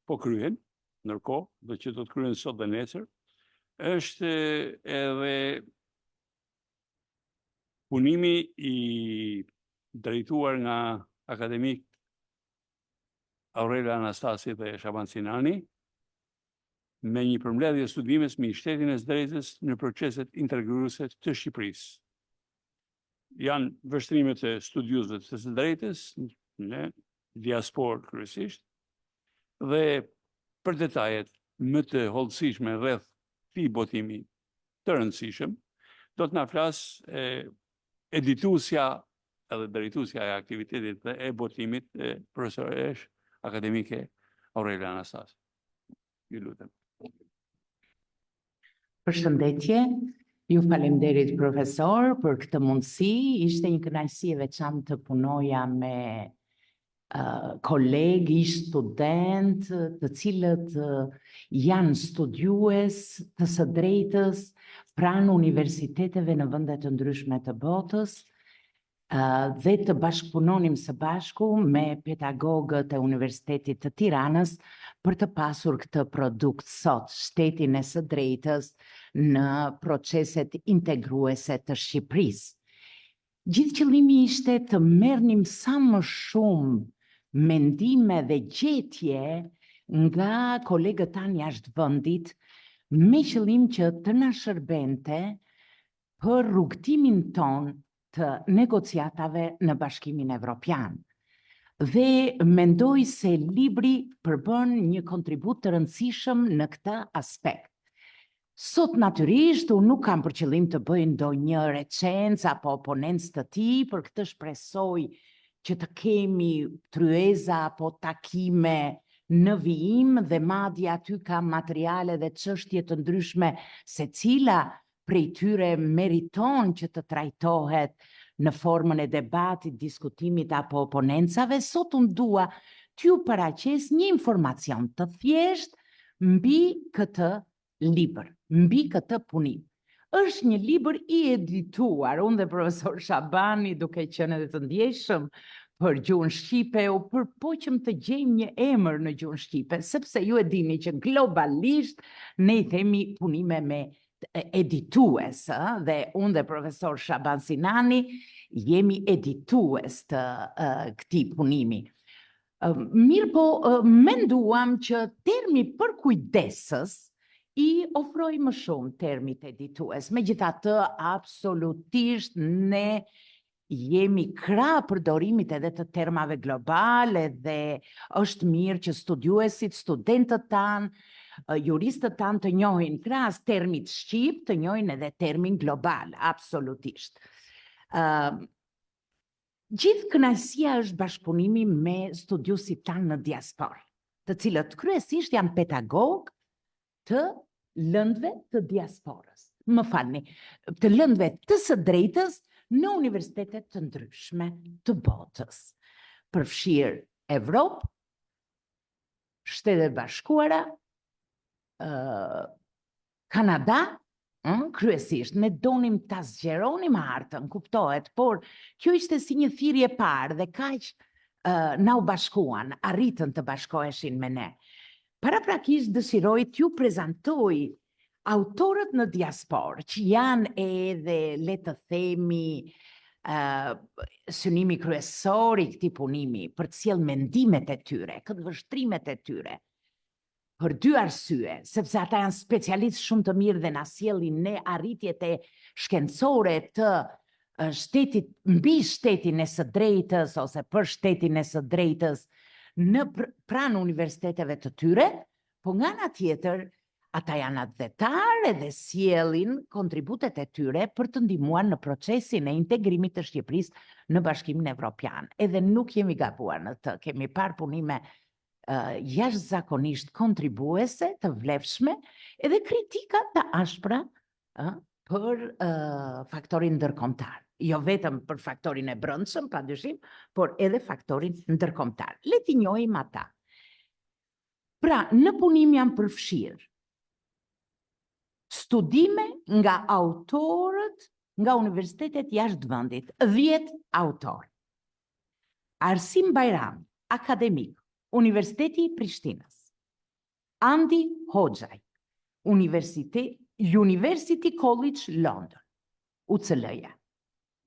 po kryen, ndërkohë, dhe që do të kryen sot dhe nesër, është edhe punimi i drejtuar nga akademik Aurela Anastasi dhe Shaban Sinani, me një përmbledhje studimes mbi shtetin e së drejtës në proceset integruese të Shqipërisë. Janë vështrimet e studiuesve të së drejtës në diasporë kryesisht, dhe për detajet më të hollësishme rreth këtij botimi të rëndësishëm, do të na flas edituesja edhe drejtuesja e aktivitetit dhe e botimit profesoresh akademike Aurela Anastasi. Ju lutem. Përshëndetje, ju falemderit profesor për këtë mundësi. Ishte një kënaqësi e veçantë të punoja me kolegi, student, të cilët janë studiues të së drejtës pranë universiteteve në vende të ndryshme të botës, dhe të bashkëpunonim së bashku me pedagogët e Universitetit të Tiranës për të pasur këtë produkt sot, shtetin e së drejtës në proceset integruese të Shqipërisë. Gjithë qëllimi ishte të merrnim sa më shumë mendime dhe gjetje nga kolegët tanë jashtë vendit, me qëllim që të na shërbente për rrugtimin ton të negociatave në Bashkimin Evropian. Dhe mendoj se libri përbën një kontribut të rëndësishëm në këtë aspekt. Sot natyrisht unë nuk kam për qëllim të bëj ndonjë recenz apo oponencë të tij, për këtë shpresoj që të kemi tryeza apo takime në vijim, dhe madje aty ka materiale dhe çështje të ndryshme, secila prej tyre meriton që të trajtohet në formën e debatit, diskutimit apo oponencave. Sot unë dua t'ju paraqes një informacion të thjesht mbi këtë libër, mbi këtë punim. Është një libër i edituar, unë dhe profesor Shabani, duke qenë edhe të ndjeshëm për gjuhën shqipe, u përpoqëm të gjejmë një emër në gjuhën shqipe, sepse ju e dini që globalisht ne i themi punime me editues, dhe unë dhe profesor Shaban Sinani jemi editues të këtij punimi. Mirë po, menduam që termi për kujdesës i ofroj më shumë termit editues. Megjithatë, absolutisht ne jemi krah përdorimit edhe të termave globale, dhe është mirë që studiuesit, studentët tanë, juristët tanë të njohin krahas termit shqip, të njohin edhe termin global, absolutisht. Gjithë kënaqësia është bashkëpunimi me studiuesit tanë në diasporë, të cilët kryesisht janë pedagog të lëndëve të diasporës. Më falni, të lëndëve të së drejtës në universitetet të ndryshme të botës. Përfshirë Evropë, Shtetet Bashkuara, Kanada, kryesisht, ne donim ta zgjeronim hartën, kuptohet, por kjo ishte si një thirrje parë dhe kaq na u bashkuan, arritën të bashkoheshin me ne. Paraprakisht dëshiroj t'ju prezantoj autorët në diasporë, që janë edhe, le të themi, synimi kryesor i këtij punimi, për të sjellë mendimet e tyre, këtë vështrimet e tyre, për dy arsye, sepse ata janë specialistë shumë të mirë dhe na sjellin ne arritjet e shkencore të shtetit, mbi shtetin e së drejtës ose për shtetin e së drejtës në pranë universiteteve të tyre, po nga ana tjetër ata janë atletarë dhe sjellin kontributet e tyre për të ndihmuar në procesin e integrimit të Shqipërisë në Bashkimin Evropian. Edhe nuk jemi gabuar në të, kemi parë punime jashtëzakonisht kontribuese të vlefshme, edhe kritika të ashpra për faktorin ndërkombëtar. Jo vetëm për faktorin e brendshëm, padyshim, por edhe faktorin ndërkombëtar. Le t'i njohim ata. Pra, në punim janë përfshirë studime nga autorët nga universitetet jashtë vendit, 10 autorë. Arsim Bajram, akademik, Universiteti i Prishtinës. Andy Hoxhaj, University College London, UCL-ja,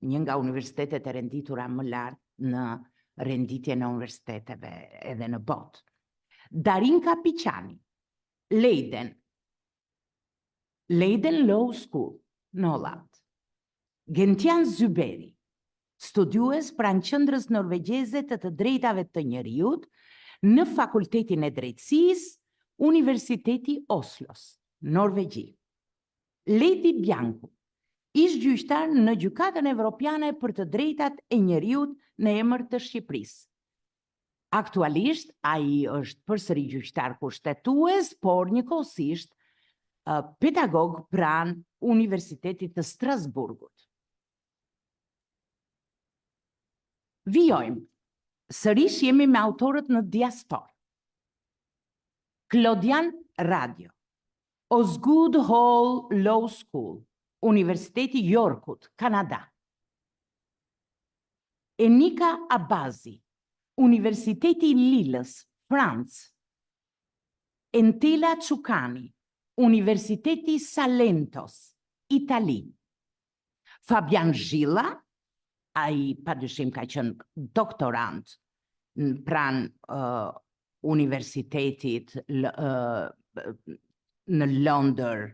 një nga universitetet e renditura më lartë në renditjen e universiteteve edhe në botë. Darinka Piqani, Leiden Law School në Holland. Gentian Zyberi, studiues pranë qendrës norvegjeze të drejtave të njerëzit në Fakultetin e Drejtësisë, Universiteti Oslos, Norvegji. Leti Biancu, ish gjyqtar në Gjykatën Evropiane për të drejtat e njerëzit në emër të Shqipërisë. Aktualisht, ai është përsëri gjyqtar kushtetues, por njëkohësisht pedagog pranë Universitetit të Strasburgut. Vijojmë, sërish jemi me autorët në diasporë. Claudian Radio, Osgood Hall Law School, Universiteti Yorkut, Kanada. Enika Abazi, Universiteti Lillës, Francë. Entela Ciucani, Universiteti Salentos, Itali. Fabian Zhilla, ai padyshim ka qenë doktorant pranë universitetit në Londër,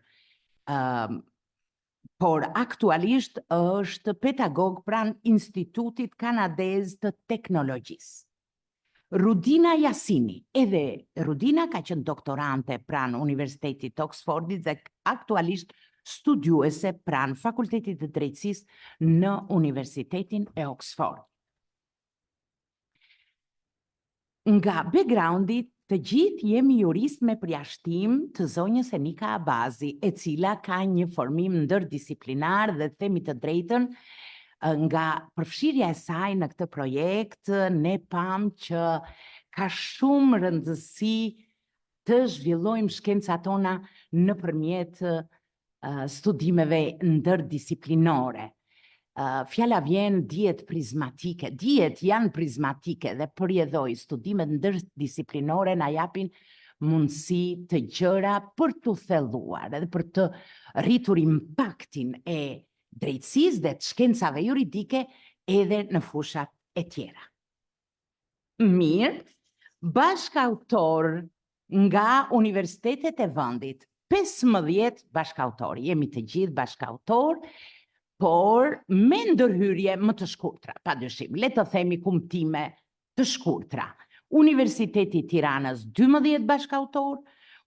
por aktualisht është pedagog pranë Institutit Kanadez të Teknologjisë. Rudina Jasini, edhe Rudina ka qenë doktorante pranë Universitetit Oxfordit dhe aktualisht studiuese pranë Fakultetit të Drejtësisë në Universitetin e Oxford. Nga backgroundi të gjithë jemi jurist me përjashtim të zonjës Enika Abazi, e cila ka një formim ndërdisiplinar dhe themi të drejtën. Nga përfshirja e saj në këtë projekt, ne pam që ka shumë rëndësi të zhvillojmë shkencat tona nëpërmjet studimeve ndërdisiplinore. Fjala vjen dihet prizmatike, dihet janë prizmatike dhe përjedhoj studimet ndërdisiplinore na japin mundësi të gjëra për të thelluar edhe për të rritur impaktin e drejtësisë dhe të shkencave juridike edhe në fushat e tjera. Mirë, bashkautor nga universitetet e vendit, 15 bashkautor, jemi të gjithë bashkautor, por me ndërhyrje më të shkurtra, padyshim, le të themi kumtime të shkurtra. Universiteti Tiranës 12 bashkautor,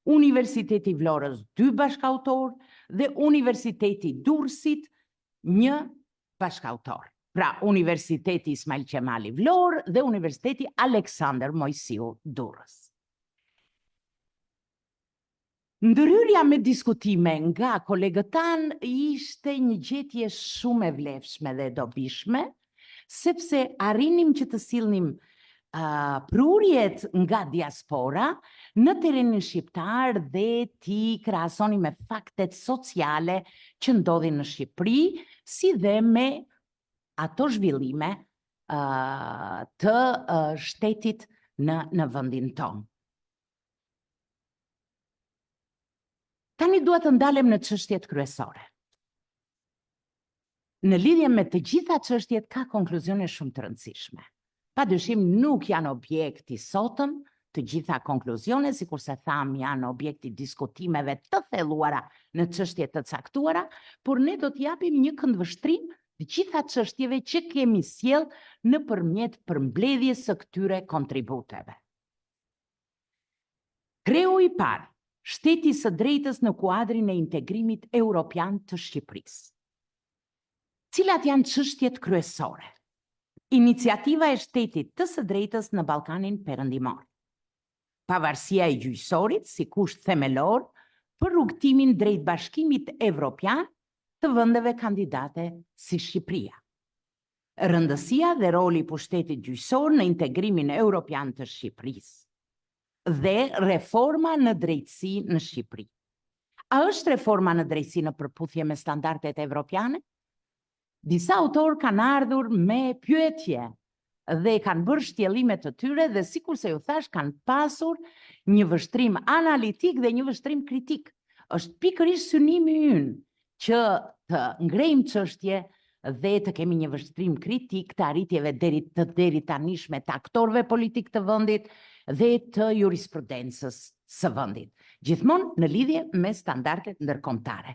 Universiteti Vlorës 2 bashkautor dhe Universiteti Durrësit 1 bashkautor. Pra, Universiteti Ismail Qemali Vlorë dhe Universiteti Aleksandër Mojsiu Durrës. Ndërhyrja me diskutime nga kolegët tanë ishte një gjetje shumë e vlefshme dhe dobishme, sepse arrinim që të sillnim prurjet nga diaspora në terrenin shqiptar dhe ti krahasonim me faktet sociale që ndodhin në Shqipëri, si dhe me ato zhvillime të shtetit në vendin tonë. Tani duhet të ndalem në çështjet kryesore. Në lidhje me të gjitha çështjet ka konkluzione shumë të rëndësishme. Padyshim nuk janë objekti sotëm të gjitha konkluzione, sikurse tham janë objekti diskutimeve të thelluara në çështje të caktuara, por ne do t'japim një këndvështrim të gjitha çështjeve që kemi sjell nëpërmjet përmbledhjes së këtyre kontributeve. Kreu i parë, shteti së drejtës në kuadrin e integrimit europian të Shqipërisë. Cilat janë çështjet kryesore? Iniciativa e shtetit të së drejtës në Ballkanin Perëndimor. Pavarësia e gjyqësorit si kusht themelor për rrugtimin drejt bashkimit evropian të vendeve kandidate si Shqipëria. Rëndësia dhe roli i pushtetit gjyqësor në integrimin europian të Shqipërisë dhe reforma në drejtësi në Shqipëri. A është reforma në drejtësi në përputhje me standardet evropiane? Disa autor kanë ardhur me pyetje dhe kanë bërë shtjellimet të tyre dhe sikur se ju thash kanë pasur një vështrim analitik dhe një vështrim kritik. Është pikërisht synimi ynë që të ngrejmë çështje dhe të kemi një vështrim kritik të arritjeve deri tanishme të aktorëve politik të vendit dhe të jurisprudencës së vendit, gjithmonë në lidhje me standardet ndërkombëtare.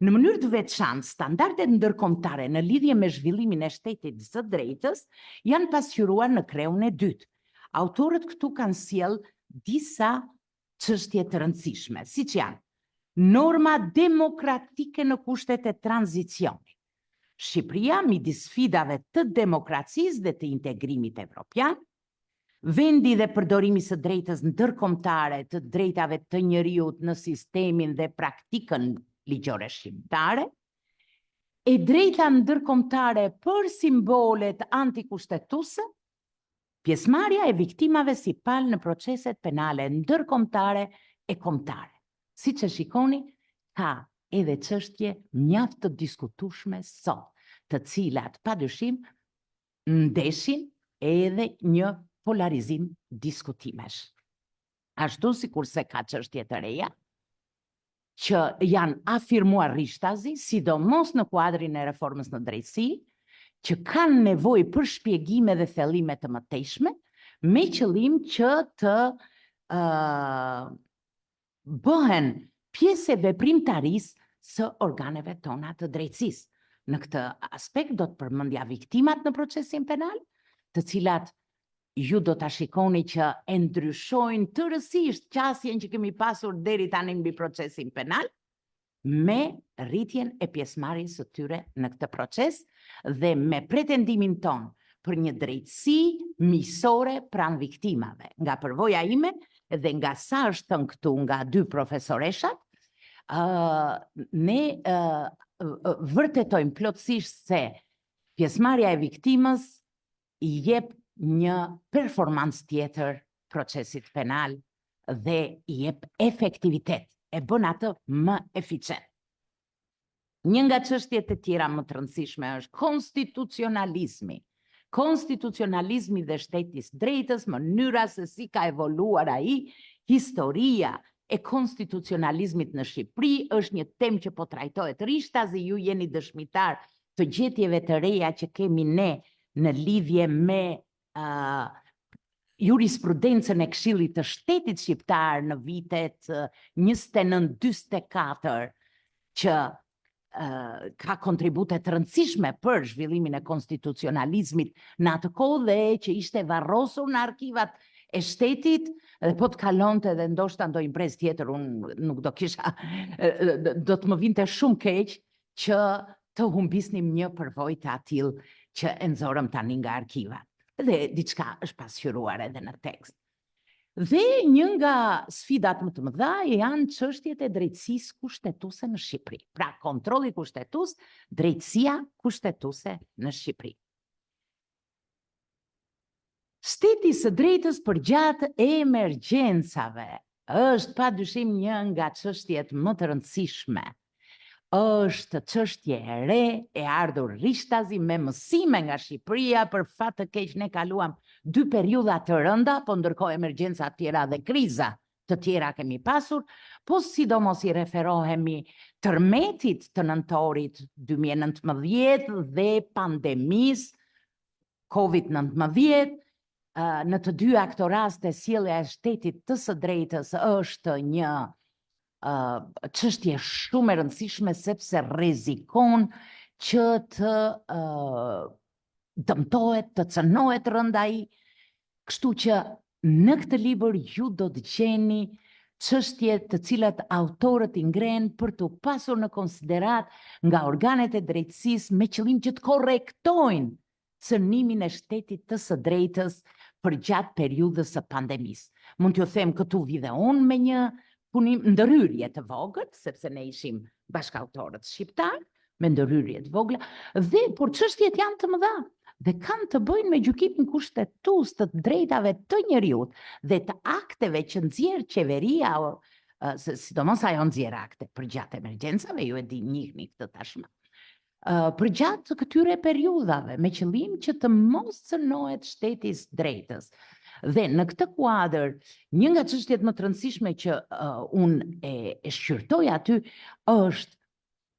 Në mënyrë të veçantë, standardet ndërkombëtare në lidhje me zhvillimin e shtetit së drejtës janë pasqyruar në kreun e dytë. Autorët këtu kanë sjell disa çështje të rëndësishme, siç janë norma demokratike në kushtet e tranzicionit. Shqipëria midis sfidave të demokracisë dhe të integrimit evropian, vendi dhe përdorimi së drejtës ndërkombëtare të drejtave të njeriut në sistemin dhe praktikën ligjore shqiptare, e drejta ndërkombëtare për simbolet antikushtetuese, pjesëmarrja e viktimave si palë në proceset penale ndërkombëtare e kombëtare. Siç e shikoni, ka edhe çështje mjaft të diskutueshme sot, të cilat padyshim ndeshin edhe një polarizim diskutimesh. Ashtu sikurse ka çështje të reja që janë afirmuar rishtazi, sidomos në kuadrin e reformës në drejtësi, që kanë nevojë për shpjegime dhe thellime të mëtejshme, me qëllim që të bëhen pjesë e veprimtarisë së organeve tona të drejtësisë. Në këtë aspekt do të përmendja viktimat në procesin penal, të cilat ju do ta shikoni që e ndryshojnë tërësisht qasjen që kemi pasur deri tani mbi procesin penal, me rritjen e pjesëmarrjes së tyre në këtë proces dhe me pretendimin ton për një drejtësi miqësore pranë viktimave. Nga përvoja ime dhe nga sa është thënë këtu nga dy profesoreshat, ne vërtetojmë plotësisht se pjesëmarrja e viktimës i jep një performancë tjetër procesit penal dhe i jep efektivitet, e bën atë më eficient. Një nga çështjet e tjera më të rëndësishme është konstitucionalizmi. Konstitucionalizmi dhe shteti i drejtës, mënyra se si ka evoluar ai, historia e konstitucionalizmit në Shqipëri është një temë që po trajtohet rishtazi, ju jeni dëshmitar të gjetjeve të reja që kemi ne në lidhje me jurisprudencën e Këshillit të Shtetit Shqiptar në vitet 29-44, që ka kontribute të rëndësishme për zhvillimin e konstitucionalizmit në atë kohë dhe që ishte varrosur në arkivat e shtetit, dhe po të kalonte dhe ndoshta ndonjë impresë tjetër, unë nuk do kisha, do të më vinte shumë keq që të humbisnim një përvojë të tillë që e nxorëm tani nga arkivat. Dhe diçka është pasqyruar edhe në tekst. Dhe një nga sfidat më të mëdha janë çështjet e drejtësisë kushtetuese në Shqipëri. Pra, kontrolli kushtetues, drejtësia kushtetuese në Shqipëri. Shteti së drejtës përgjatë emergjencave është padyshim një nga çështjet më të rëndësishme. Është çështje e re, e ardhur rishtazi me mësime nga Shqipëria, për fat të keq ne kaluam 2 periudha të rënda, po ndërkohë emergjenca të tjera dhe kriza të tjera kemi pasur, po sidomos i referohemi tërmetit të nëntorit 2019 dhe pandemisë COVID-19. Në të dy ato raste sjellja e shtetit të së drejtës është një çështje shumë e rëndësishme sepse rrezikon që të dëmtohet, të cënohet rënda ai. Kështu që në këtë libër ju do të gjeni çështje të cilat autorët i ngren për të pasur në konsiderat nga organet e drejtësisë me qëllim që të korrektojnë cënimin e shtetit të së drejtës për gjatë periudhës së pandemisë. Mund t'ju them këtu vi dhe unë me një punim ndërhyrje të vogël, sepse ne ishim bashkautorët shqiptar me ndërhyrje të vogla, dhe por çështjet janë të mëdha dhe kanë të bëjnë me gjykimin kushtetues të drejtave të njeriut dhe të akteve që nxjerr qeveria, sidomos ajo nxjerr akte për gjatë emergjencave, ju e di njihni këtë tashmë. përgjatë këtyre periudhave, me qëllim që të mos cënohet shteti i drejtës. Dhe në këtë kuadër, një nga çështjet më të rëndësishme që unë e shqyrtoj aty është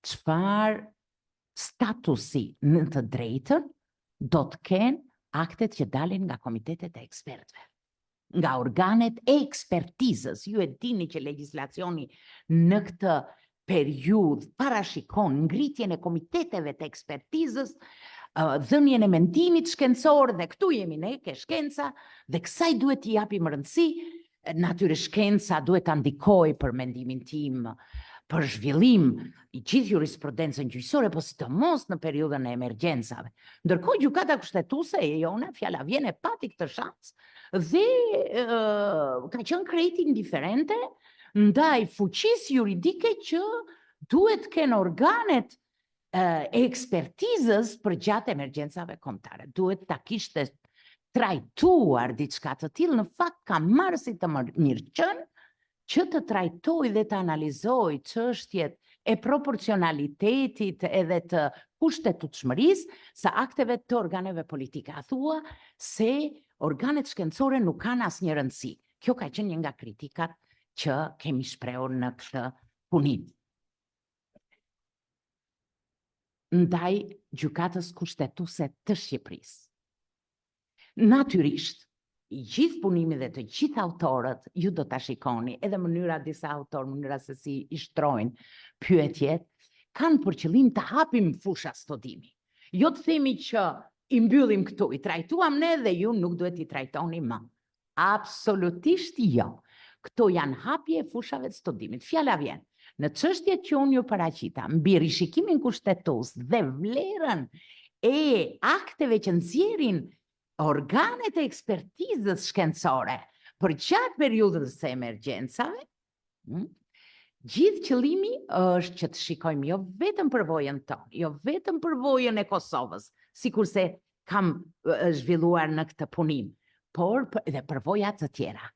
çfarë statusi në të drejtën do të kenë aktet që dalin nga komitetet e ekspertëve, nga organet e ekspertizës. Ju e dini që legjislacioni në këtë periudhë parashikon ngritjen e komiteteve të ekspertizës, dhënien e mendimit shkencor, dhe këtu jemi ne ke shkenca, dhe kësaj duhet t'i japim rëndësi. Natyre shkenca duhet ta ndikojë për mendimin tim, për zhvillim i gjithë jurisprudencën gjyqësore, po sidomos në periudhën e emergjencave. Ndërkohë gjykata kushtetuese e jone, fjala vjen, e pati këtë shans dhe ka qenë krejt indiferente ndaj fuqisë juridike që duhet kenë organet e ekspertizës për gjatë emergjencave kombëtare. Duhet ta kishte trajtuar diçka të tillë, në fakt ka marrë si të mirëqen që të trajtoj dhe të analizoj çështjet e proporcionalitetit edhe të kushtetutshmërisë së akteve të organeve politike. A thua se organet shkencore nuk kanë asnjë rëndësi. Kjo ka qenë një nga kritikat që kemi shprehur në këtë punim ndaj gjykatës kushtetuese të Shqipërisë. Natyrisht, i gjithë punimi dhe të gjithë autorët, ju do ta shikoni, edhe mënyra disa autorë, mënyra se si i shtrojnë pyetjet, kanë për qëllim të hapim fusha studimi. Jo të themi që i mbyllim këtu, i trajtuam ne dhe ju nuk duhet i trajtoni më. Absolutisht jo. Këto janë hapje e fushave të studimit. Fjala vjen, në çështjet që unë ju paraqita, mbi rishikimin kushtetues dhe vlerën e akteve që nxjerrin organet e ekspertizës shkencore për gjatë periudhës së emergjencave, gjithë qëllimi është që të shikojmë jo vetëm përvojën tonë, jo vetëm përvojën e Kosovës, sikurse kam zhvilluar në këtë punim, por edhe përvoja të tjera.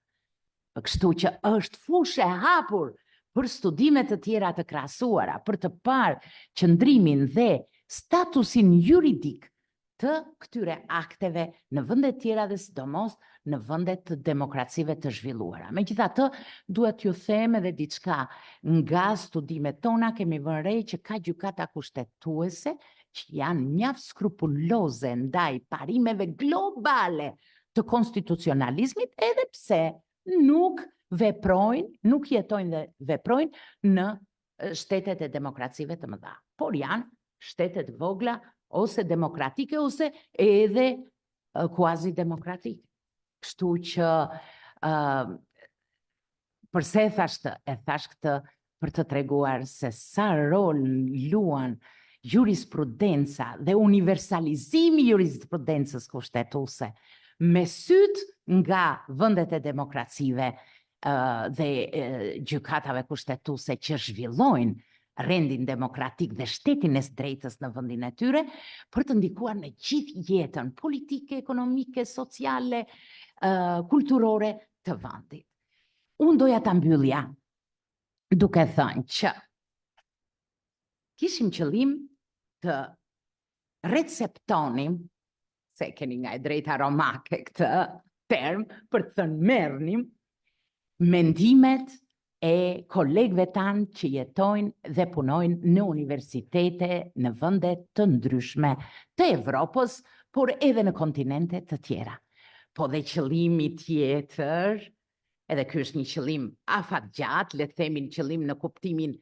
Kështu që është fushë e hapur për studime të tjera të krahasuara, për të parë qëndrimin dhe statusin juridik të këtyre akteve në vendet tjera dhe sidomos në vendet të demokracive të zhvilluara. Megjithatë, duhet ju them edhe diçka, nga studimet tona kemi vënë re që ka gjykata kushtetuese që janë mjaft skrupuloze ndaj parimeve globale të konstitucionalizmit, edhe pse nuk veprojnë, nuk jetojnë dhe veprojnë në shtetet e demokracive të mëdha, por janë shtetet vogla ose demokratike ose edhe quasi demokratike. Kështu që përse e thash këtë për të treguar se sa rol luan jurisprudenca dhe universalizimi i jurisprudencës kushtetuese me syt nga vendet e demokracive dhe gjykatave kushtetuese që zhvillojnë rendin demokratik dhe shtetin e drejtës në vendin e tyre, për të ndikuar në gjithë jetën politike, ekonomike, sociale, kulturore të vendit. Unë doja ta mbyllja duke thënë që kishim qëllim të receptonim, se keni nga e drejta romake këtë term, për të thënë merrnim mendimet e kolegëve tanë që jetojnë dhe punojnë në universitete, në vende të ndryshme të Evropës, por edhe në kontinente të tjera. Po dhe qëllimi tjetër, edhe ky është një qëllim afatgjatë, le të themi një qëllim në kuptimin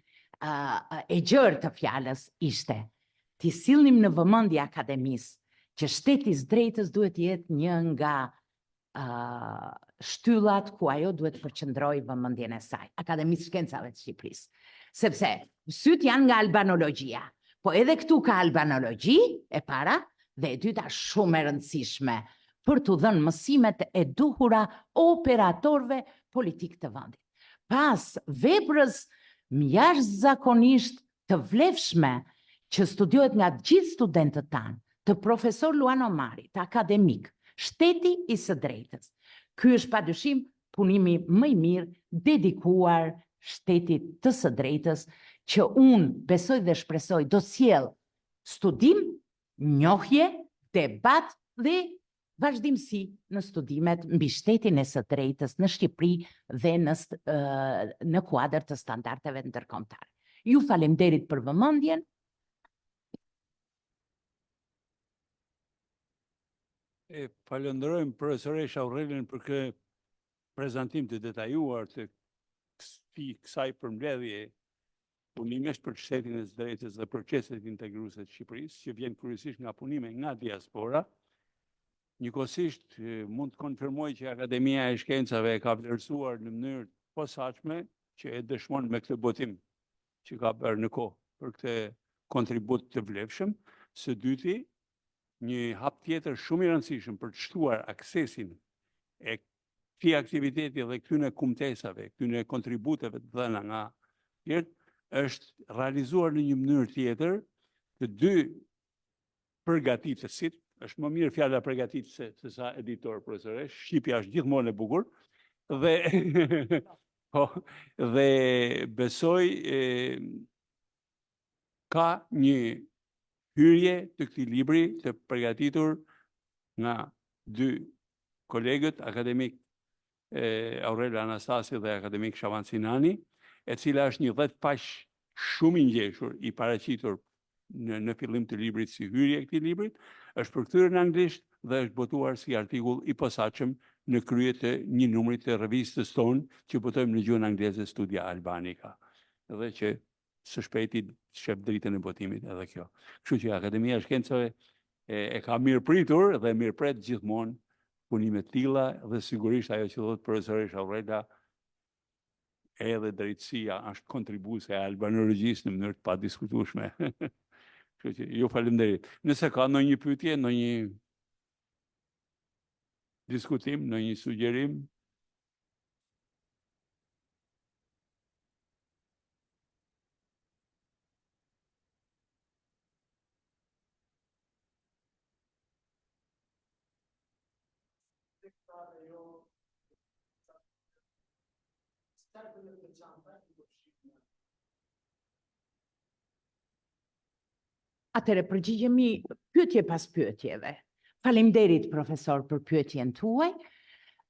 e gjerë të fjalës, ishte t'i sillnim në vëmendje akademisë që shteti i drejtës duhet të jetë një nga shtyllat ku ajo duhet të përqendrojë vëmendjen e saj, Akademisë së Shkencave të Shqipërisë. Sepse syt janë nga albanologjia, po edhe këtu ka albanologji e para dhe e dyta shumë e rëndësishme për t'u dhënë mësimet e duhura operatorëve politik të vendit. Pas veprës jashtëzakonisht të vlefshme që studiohet nga gjithë studentët tanë, të profesor Luan Omari, të akademik, shteti i së drejtës. Ky është padyshim punimi më i mirë dedikuar shtetit të së drejtës që unë besoj dhe shpresoj do sjell studim, njohje, debat dhe vazhdimsi në studimet mbi shtetin e së drejtës në Shqipëri dhe në kuadër të standardeve ndërkombëtare. Ju faleminderit për vëmendjen. Falenderojmë profesoresha Aurelien për këtë prezantim të detajuar të kësaj përmbledhje punimesh për shtetin e së drejtës dhe proceset integruese të Shqipërisë, që vjen kryesisht nga punime nga diaspora. Njëkohësisht mund të konfirmoj që Akademia e Shkencave ka vlerësuar në mënyrë posaçme që e dëshmon me këtë botim që ka bërë në kohë për këtë kontribut të vlefshëm. Së dyti, një hap tjetër shumë i rëndësishëm për të shtuar aksesin e këtij aktiviteti dhe këtyre kumtesave, këtyre kontributeve të dhëna nga tjerë, është realizuar në një mënyrë tjetër të dy përgatitësit. Është më mirë fjala përgatitëse se sa editor, profesoresh. Shqipja është gjithmonë e bukur dhe besoj ka një hyrje të këtij libri të përgatitur nga dy kolegët, akademik Aurel Anastasi dhe akademik Shaban Sinani, e cila është një 10 paq shumë i ngjeshur, i paraqitur në fillim të librit si hyrje e këtij librit, është përkthyer në anglisht dhe është botuar si artikull i posaçëm në krye të një numri të revistës tonë që botojmë në gjuhën angleze Studia Albanika, dhe që së shpejti shep dritën e botimit edhe kjo. Kështu që Akademia e Shkencave e ka mirë pritur dhe mirë pret gjithmonë punime të tilla, dhe sigurisht ajo që thotë profesoresha Aurela, edhe drejtësia është kontribuese e albanologjisë në mënyrë të padiskutueshme. Kështu që ju faleminderit. Nëse ka ndonjë pyetje, ndonjë diskutim, ndonjë sugjerim, Atëre përgjigjemi pyetje pas pyetjeve. Faleminderit profesor për pyetjen tuaj.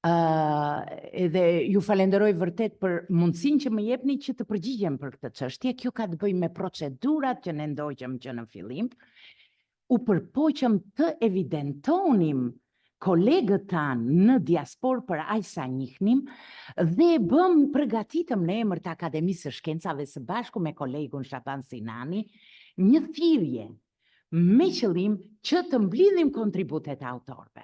Edhe ju falenderoj vërtet për mundësinë që më jepni që të përgjigjem për këtë çështje. Kjo ka të bëjë me procedurat që ne ndoqëm që në fillim. U përpoqëm të evidentonim kolegët tanë në diasporë për aq sa njihnim dhe përgatitëm në emër të Akademisë së Shkencave së bashku me kolegun Shaban Sinani një thirrje me qëllim që të mblidhim kontributet e autorëve.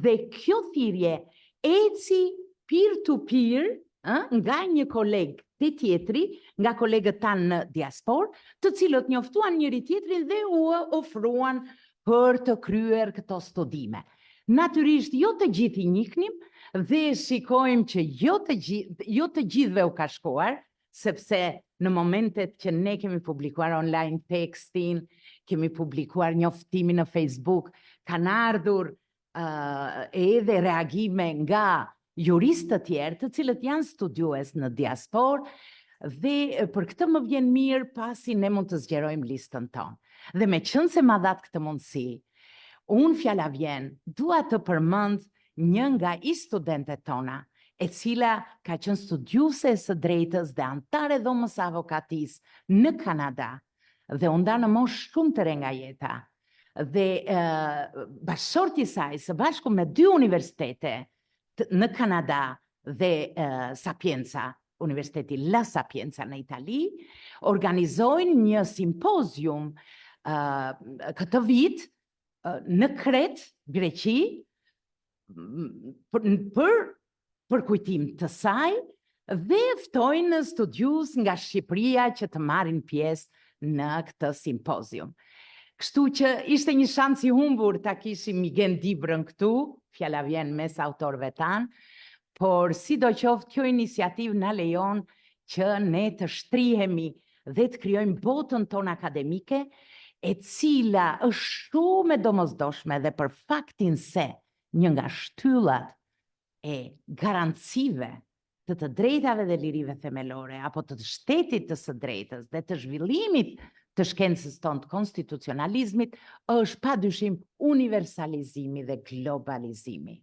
Dhe kjo thirrje eci peer to peer, nga një koleg te tjetri, nga kolegët tanë në diasporë, të cilët njoftuan njëri tjetrin dhe u ofruan për të kryer këto studime. Natyrisht jo të gjithë i njihnim dhe shikojmë që jo të gjithëve u ka shkuar, sepse në momentet që ne kemi publikuar online tekstin, kemi publikuar njoftimin në Facebook, kanë ardhur edhe reagime nga juristë të tjerë, të cilët janë studiues në diasporë, dhe për këtë më vjen mirë pasi ne mund të zgjerojmë listën tonë. Dhe me qënë se ma dhatë këtë mundësi, unë fjala vjen, dua të përmend një nga i studentet tona, e cila ka qenë studiuse së drejtës dhe antare dhomës avokatis në Kanada, dhe u nda në moshë shumë të re nga jeta. Dhe bashkëshorti i saj, së bashku me 2 universitete në Kanada dhe Sapienza, Universiteti La Sapienza në Itali, organizojnë një simpozium këtë vit në Kret, Greqi, për kujtim të saj, dhe ftojnë studius nga Shqipëria që të marrin pjesë në këtë simpozium. Kështu që ishte një shans i humbur ta kishim Migen Dibrën këtu, fjala vjen mes autorëve tanë, por sidoqoftë kjo iniciativë na lejon që ne të shtrihemi dhe të krijojmë botën tonë akademike, e cila është shumë e domosdoshme dhe për faktin se një nga shtyllat e garancive të drejtave dhe lirive themelore, apo të shtetit të së drejtës dhe të zhvillimit të shkencës tonë të konstitucionalizmit është padyshim universalizimi dhe globalizimi,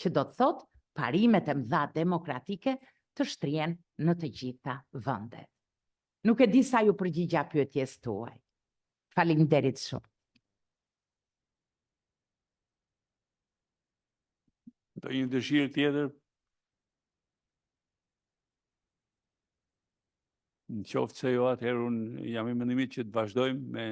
që do të thotë parimet e mëdha demokratike të shtrihen në të gjitha vendet. Nuk e di sa ju përgjigja pyetjes tuaj. Faleminderit shumë. Do një dëshirë tjetër? Në qoftë se jo, atëherë unë jam i mendimit që të vazhdojmë me